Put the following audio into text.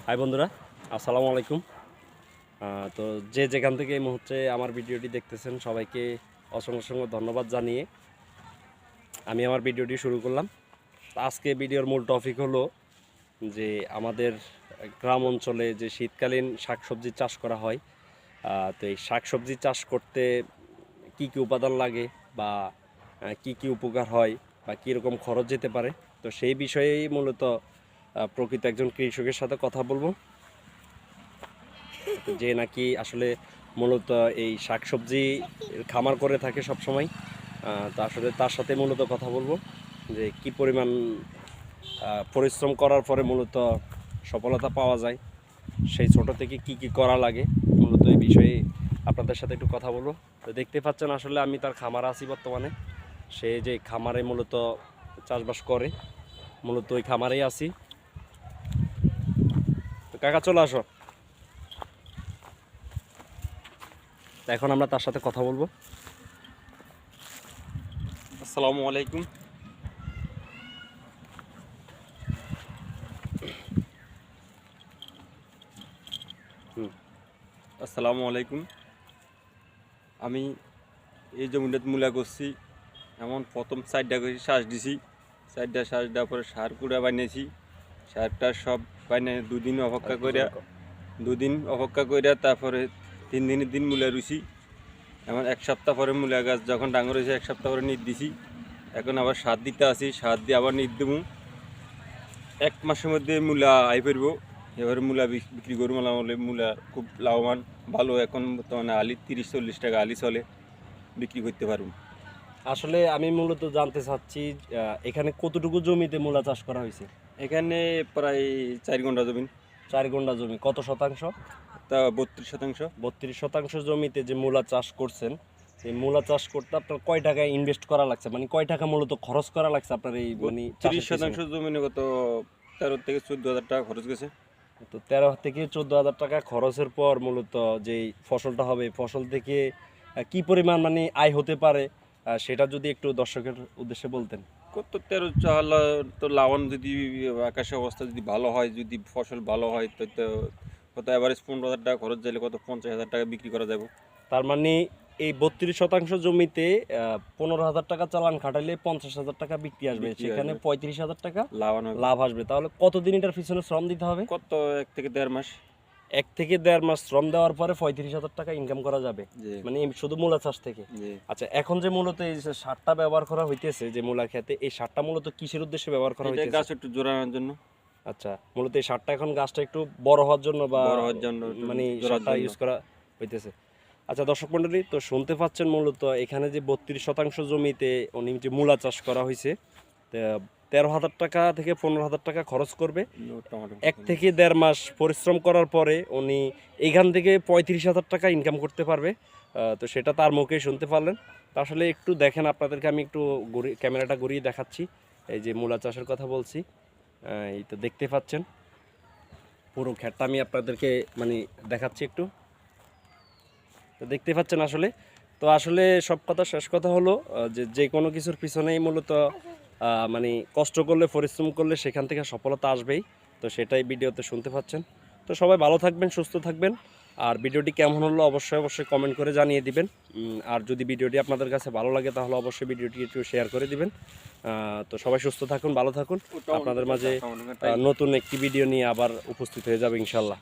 High বন্ধুরা, আসসালামু আলাইকুম। তো যে যেখান থেকে এই মুহূর্তে আমার ভিডিওটি দেখতেছেন সবাইকে অসংখ্য ধন্যবাদ জানিয়ে আমি আমার ভিডিওটি শুরু করলাম। আজকে ভিডিওর মূল টপিক হলো যে আমাদের গ্রাম অঞ্চলে যে শীতকালীন শাকসবজি চাষ করা হয়, তো এই শাকসবজি চাষ করতে কি কি উপাদান লাগে বা কি কি উপকার হয় বা কীরকম খরচ যেতে পারে, তো সেই বিষয়েই মূলত প্রকৃত একজন কৃষকের সাথে কথা বলবো, যে নাকি আসলে মূলত এই শাকসবজি খামার করে থাকে সব সময়। তো আসলে তার সাথে মূলত কথা বলবো যে কি পরিমাণ পরিশ্রম করার পরে মূলত সফলতা পাওয়া যায়, সেই ছোট থেকে কি কি করা লাগে, মূলত এই বিষয়ে আপনাদের সাথে একটু কথা বলবো। তো দেখতে পাচ্ছেন আসলে আমি তার খামার আছি বর্তমানে, সে যে খামারে মূলত চাষবাস করে, মূলত ওই খামারেই আছি। তো কাকা চলে আসো, এখন আমরা তার সাথে কথা বলবো। আসসালামু আলাইকুম। আসসালামু আলাইকুম। আমি এই জমিটাতে মূলা করছি, এমন প্রথম সাইডটা করে শ্বাস দিছি, সাইডটা শ্বাস দেওয়ার পরে সার কুড়া বানিয়েছি, সারটা সব বানিয়ে দুদিন অপেক্ষা করিয়া তারপরে 3 দিনের দিন মূলা রুইছি। এমন 1 সপ্তাহ পরে মূলা গাছ যখন ডাঙর হয়েছে 1 সপ্তাহ পরে নিট দিছি। এখন আবার সার দিতে আসি, সার দিয়ে আবার নিট দেবো। 1 মাসের মধ্যে মূলা আই ফেরবো। এবারে মূলা বিক্রি করবো, মূলা খুব লাভবান, ভালো। এখন বর্তমানে আলি 30-40 টাকা আলি চলে, বিক্রি করতে পারবো। আসলে আমি মূলত জানতে চাচ্ছি এখানে কতটুকু জমিতে মূলা চাষ করা হয়েছে? এখানে প্রায় 4 ঘন্টা জমি। 4 গুণ্ঠা জমি, কত শতাংশ? তা 32%। 32% জমিতে যে মূলা চাষ করছেন, এই মূলা চাষ করতে আপনার কয় টাকা ইনভেস্ট করা লাগছে, মানে কয় টাকা মূলত খরচ করা লাগছে আপনার এই মানে 30% জমিনে কত 13 থেকে 14 হাজার টাকা খরচ গেছে। তো 13 থেকে 14 হাজার টাকা খরচের পর মূলত যেই ফসলটা হবে, ফসল থেকে কি পরিমাণ মানে আয় হতে পারে, সেটা যদি একটু দর্শকের উদ্দেশ্যে বলতেন। কত 13 তো লাভবান, যদি আকাশের অবস্থা যদি ভালো হয়, যদি ফসল ভালো হয়, তো কত অ্যাভারেজ 15,000 টাকা খরচ যাইলে কত 50,000 টাকা বিক্রি করা যাবে। তার মানে এই 32% জমিতে 15,000 টাকা চালান খাটাইলে 50,000 টাকা বিক্রি আসবে, সেখানে 35,000 টাকা লাভ আসবে। তাহলে কতদিন এটার পিছনে শ্রম দিতে হবে? কত 1 থেকে 1.5 মাস। 1 থেকে 1.5 মাস শ্রম দেওয়ার পরে 35,000 টাকা ইনকাম করা যাবে, মানে শুধু মূলা চাষ থেকে। আচ্ছা, এখন যে মূলত এই যে সারটা ব্যবহার করা হইতেছে যে মূলা খেতে, এই সারটা মূলত কিসের উদ্দেশ্যে ব্যবহার করা হইতেছে? গাছ একটু জোরানোর জন্য। আচ্ছা, মূলত এই সারটা এখন গাছটা একটু বড় হওয়ার জন্য বা মানে সারটা ইউজ করা হইতেছে। আচ্ছা দর্শক মণ্ডলী, তো শুনতে পাচ্ছেন মূলত এখানে যে 32% জমিতে উনি যে মূলা চাষ করা হয়েছে, 13,000 টাকা থেকে 15,000 টাকা খরচ করবে। 1 থেকে 1.5 মাস পরিশ্রম করার পরে উনি এইখান থেকে 35,000 টাকা ইনকাম করতে পারবে। তো সেটা তার মুখেই শুনতে পারলেন। তো আসলে একটু দেখেন, আপনাদেরকে আমি একটু ক্যামেরাটা ঘুরিয়ে দেখাচ্ছি। এই যে মূলা চাষের কথা বলছি, এই তো দেখতে পাচ্ছেন পুরো ক্ষেতটা আমি আপনাদেরকে মানে দেখাচ্ছি একটু। তো দেখতে পাচ্ছেন আসলে, তো আসলে সব কথা শেষ কথা হলো যে কোনো কিছুর পিছনেই মূলত মানে কষ্ট করলে, পরিশ্রম করলে সেখান থেকে সফলতা আসবেই। তো সেটাই ভিডিওতে শুনতে পাচ্ছেন। তো সবাই ভালো থাকবেন, সুস্থ থাকবেন। আর ভিডিওটি কেমন হলো অবশ্যই কমেন্ট করে জানিয়ে দিবেন। আর যদি ভিডিওটি আপনাদের কাছে ভালো লাগে তাহলে অবশ্যই ভিডিওটি একটু শেয়ার করে দিবেন। তো সবাই সুস্থ থাকুন, ভালো থাকুন। আপনাদের মাঝে নতুন একটি ভিডিও নিয়ে আবার উপস্থিত হয়ে যাবে ইনশাল্লাহ।